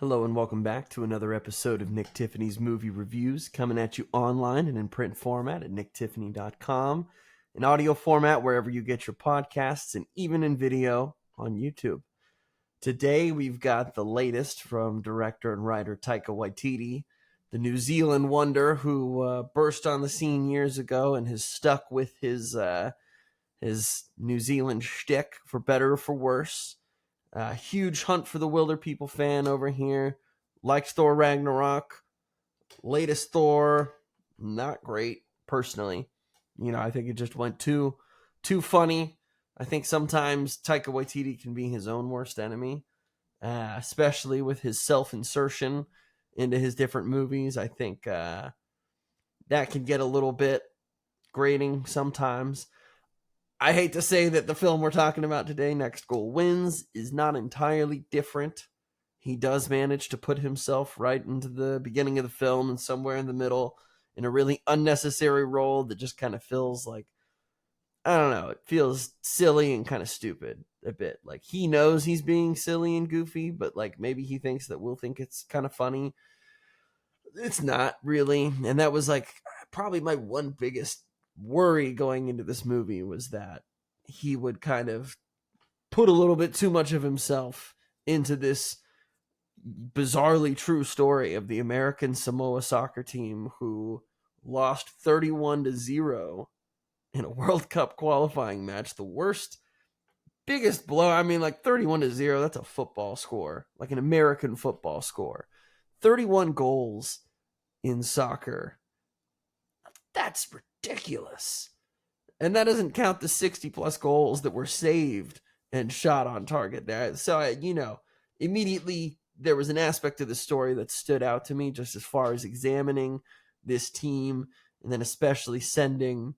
Hello and welcome back to another episode of Nick Tiffany's Movie Reviews, coming at you online and in print format at nicktiffany.com, in audio format wherever you get your podcasts, and even in video on YouTube. Today we've got the latest from director and writer Taika Waititi, the New Zealand wonder who burst on the scene years ago and has stuck with his New Zealand shtick for better or for worse. Huge Hunt for the Wilder People fan over here. Likes Thor Ragnarok. Latest Thor, not great, personally. I think it just went too funny. I think sometimes Taika Waititi can be his own worst enemy, especially with his self-insertion into his different movies. I think that can get a little bit grating sometimes. I hate to say that the film we're talking about today, Next Goal Wins, is not entirely different. He does manage to put himself right into the beginning of the film and somewhere in the middle in a really unnecessary role that just kind of feels like, I don't know, it feels silly and kind of stupid a bit. Like, he knows he's being silly and goofy, but like maybe he thinks that we'll think it's kind of funny. It's not really. And that was like probably my one biggest worry going into this movie, was that he would kind of put a little bit too much of himself into this bizarrely true story of the American Samoa soccer team who lost 31-0 in a World Cup qualifying match. The worst, biggest blow. I mean, like 31-0, that's a football score, like an American football score. 31 goals in soccer. That's ridiculous. And that doesn't count the 60 plus goals that were saved and shot on target there. So, immediately there was an aspect of the story that stood out to me, just as far as examining this team, and then especially sending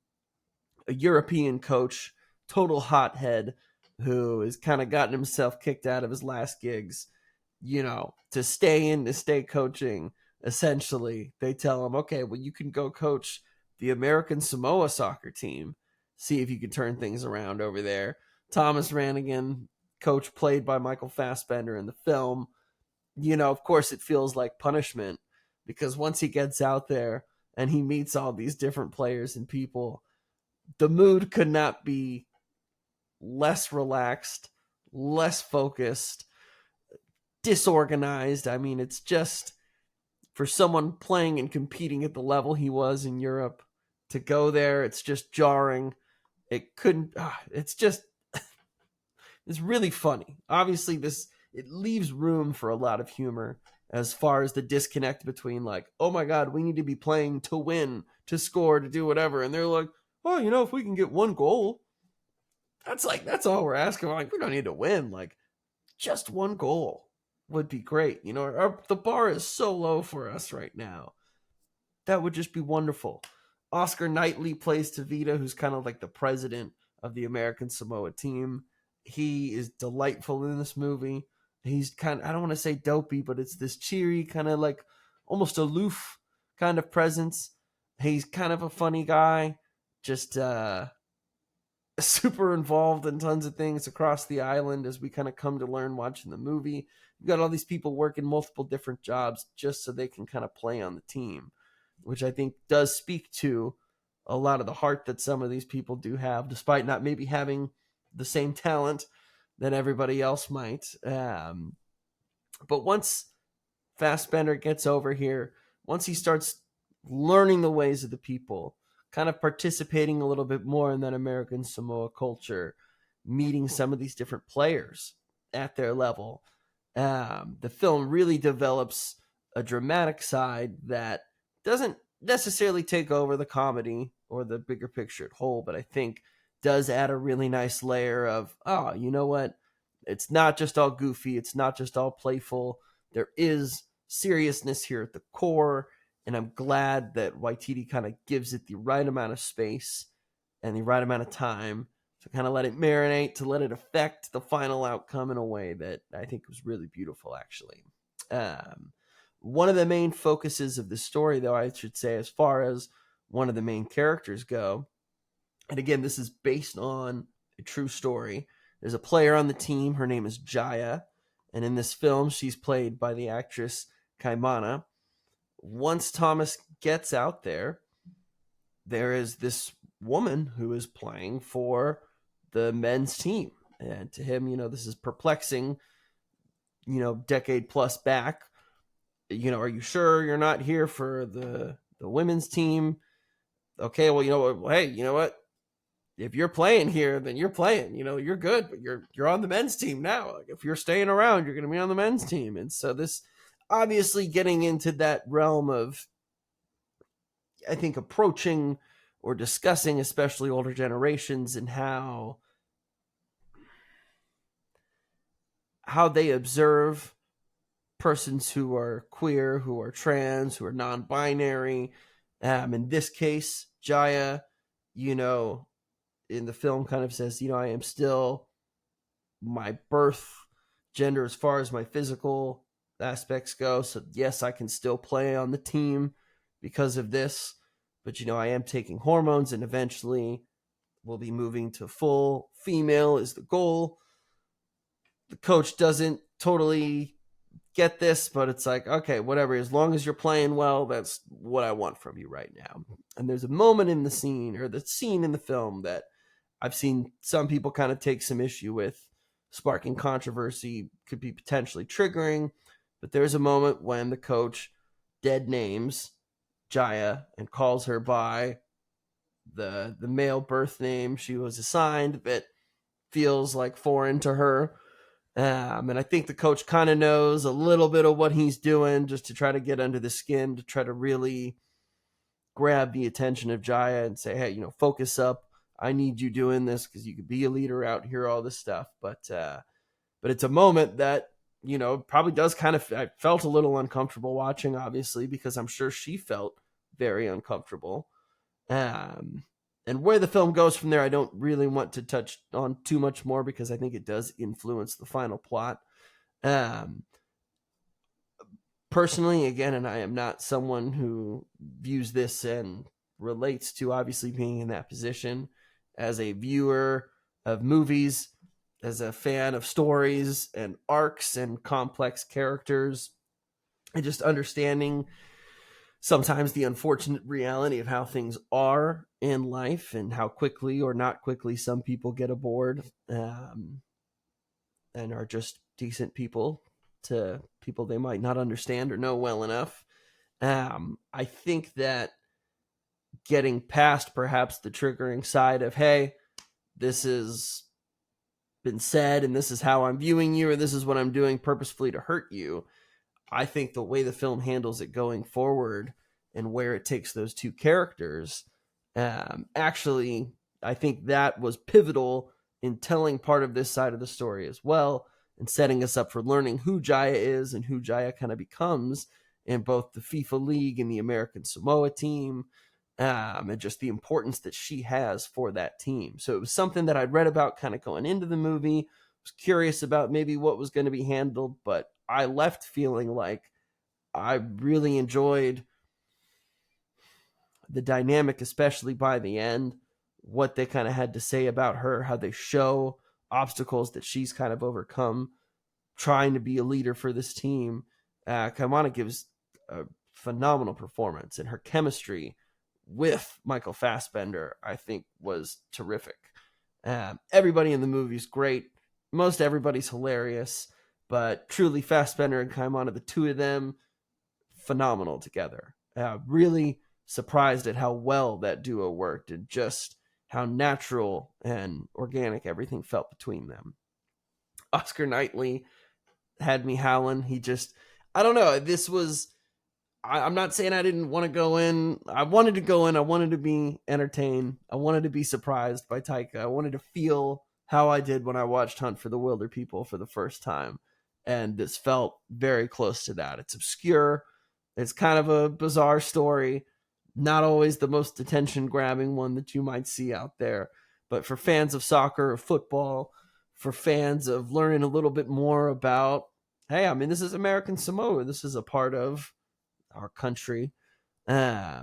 a European coach, total hothead, who has kind of gotten himself kicked out of his last gigs, to stay coaching. Essentially, they tell him, okay, well, you can go coach the American Samoa soccer team. See if you can turn things around over there. Thomas Rannigan, coach played by Michael Fassbender in the film. Of course it feels like punishment, because once he gets out there and he meets all these different players and people, the mood could not be less relaxed, less focused, disorganized. I mean, it's just, for someone playing and competing at the level he was in Europe, to go there, it's just jarring. It couldn't, it's just, it's really funny. Obviously, it leaves room for a lot of humor as far as the disconnect between, like, oh my God, we need to be playing to win, to score, to do whatever. And they're like, oh, if we can get one goal, that's all we're asking. We're like, we don't need to win. Like, just one goal would be great. The bar is so low for us right now. That would just be wonderful. Oscar Knightley plays Tavita, who's kind of like the president of the American Samoa team. He is delightful in this movie. He's kind of, I don't want to say dopey, but it's this cheery, kind of like almost aloof kind of presence. He's kind of a funny guy, just super involved in tons of things across the island, as we kind of come to learn watching the movie. You've got all these people working multiple different jobs just so they can kind of play on the team, which I think does speak to a lot of the heart that some of these people do have, despite not maybe having the same talent that everybody else might. But once Fassbender gets over here, once he starts learning the ways of the people, kind of participating a little bit more in that American Samoa culture, meeting some of these different players at their level, the film really develops a dramatic side that doesn't necessarily take over the comedy or the bigger picture at whole, but I think does add a really nice layer of, oh, you know what? It's not just all goofy. It's not just all playful. There is seriousness here at the core, and I'm glad that Waititi kind of gives it the right amount of space and the right amount of time to kind of let it marinate, to let it affect the final outcome in a way that I think was really beautiful, actually. One of the main focuses of the story, though, I should say, as far as one of the main characters go, and again, this is based on a true story. There's a player on the team. Her name is Jaya, And in this film, she's played by the actress Kaimana. Once Thomas gets out there, there is this woman who is playing for the men's team. And to him, this is perplexing, decade plus back. Are you sure you're not here for the women's team? Okay, well, hey, you know what? If you're playing here, then you're playing. You're good, but you're on the men's team now. Like, if you're staying around, you're going to be on the men's team. And so this obviously getting into that realm of, I think, approaching or discussing especially older generations and how they observe persons who are queer, who are trans, who are non-binary. In this case, Jaya, in the film kind of says, I am still my birth gender as far as my physical aspects go. So yes, I can still play on the team because of this, but I am taking hormones and eventually we'll be moving to full female is the goal. The coach doesn't totally get this, but it's like, okay, whatever, as long as you're playing well, that's what I want from you right now. And there's a moment in the scene in the film that I've seen some people kind of take some issue with, sparking controversy, could be potentially triggering, but there's a moment when the coach dead names Jaya and calls her by the male birth name she was assigned that feels like foreign to her. And I think the coach kind of knows a little bit of what he's doing just to try to get under the skin, to try to really grab the attention of Jaya and say, hey, focus up. I need you doing this because you could be a leader out here, all this stuff. But it's a moment that, probably does kind of, I felt a little uncomfortable watching, obviously, because I'm sure she felt very uncomfortable. And where the film goes from there, I don't really want to touch on too much more because I think it does influence the final plot. Personally, again, and I am not someone who views this and relates to obviously being in that position, as a viewer of movies, as a fan of stories and arcs and complex characters, and just understanding sometimes the unfortunate reality of how things are in life and how quickly or not quickly some people get aboard and are just decent people to people they might not understand or know well enough. I think that getting past perhaps the triggering side of, hey, this has been said and this is how I'm viewing you, or this is what I'm doing purposefully to hurt you. I think the way the film handles it going forward and where it takes those two characters, actually, I think that was pivotal in telling part of this side of the story as well, and setting us up for learning who Jaya is and who Jaya kind of becomes in both the FIFA League and the American Samoa team, and just the importance that she has for that team. So it was something that I'd read about kind of going into the movie, was curious about maybe what was going to be handled, but I left feeling like I really enjoyed the dynamic, especially by the end, what they kind of had to say about her, how they show obstacles that she's kind of overcome, trying to be a leader for this team. Kaimana gives a phenomenal performance, and her chemistry with Michael Fassbender, I think, was terrific. Everybody in the movie is great. Most everybody's hilarious, but truly Fassbender and Kaimana, the two of them, phenomenal together. Really surprised at how well that duo worked and just how natural and organic everything felt between them. Oscar Knightley had me howling. He just, I don't know, this was, I'm not saying I didn't want to go in. I wanted to go in. I wanted to be entertained. I wanted to be surprised by Taika. I wanted to feel how I did when I watched Hunt for the Wilder People for the first time. And this felt very close to that. It's obscure. It's kind of a bizarre story. Not always the most attention-grabbing one that you might see out there. But for fans of soccer or football, for fans of learning a little bit more about, hey, I mean, this is American Samoa. This is a part of our country. I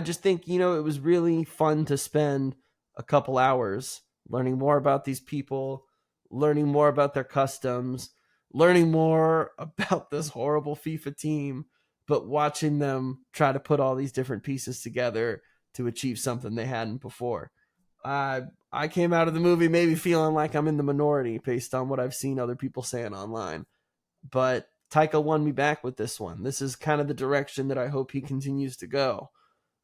just think, it was really fun to spend a couple hours learning more about these people, learning more about their customs, learning more about this horrible FIFA team, but watching them try to put all these different pieces together to achieve something they hadn't before. I came out of the movie maybe feeling like I'm in the minority based on what I've seen other people saying online. But Taika won me back with this one. This is kind of the direction that I hope he continues to go.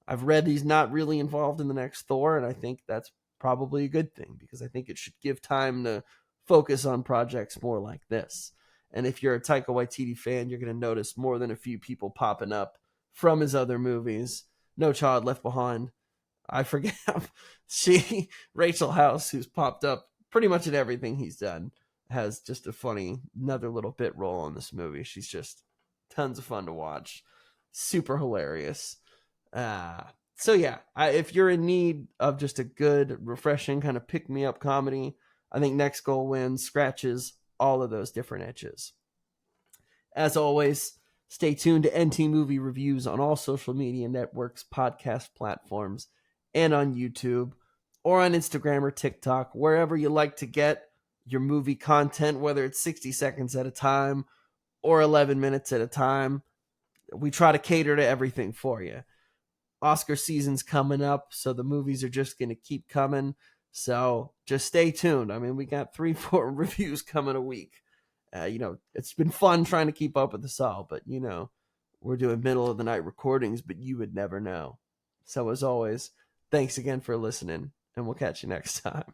I've read he's not really involved in the next Thor, and I think that's probably a good thing because I think it should give time to focus on projects more like this. And if you're a Taika Waititi fan, you're going to notice more than a few people popping up from his other movies. No Child Left Behind. I forget Rachel House, who's popped up pretty much in everything he's done, has just a funny another little bit role in this movie. She's just tons of fun to watch, super hilarious. So yeah, if you're in need of just a good, refreshing kind of pick me up comedy, I think Next Goal Wins scratches all of those different itches. As always, stay tuned to NT Movie Reviews on all social media networks, podcast platforms, and on YouTube, or on Instagram or TikTok, wherever you like to get your movie content, whether it's 60 seconds at a time or 11 minutes at a time. We try to cater to everything for you. Oscar season's coming up, so the movies are just going to keep coming. So just stay tuned. I mean, we got 3-4 reviews coming a week. It's been fun trying to keep up with this all, but we're doing middle of the night recordings, but you would never know. So as always, thanks again for listening, and we'll catch you next time.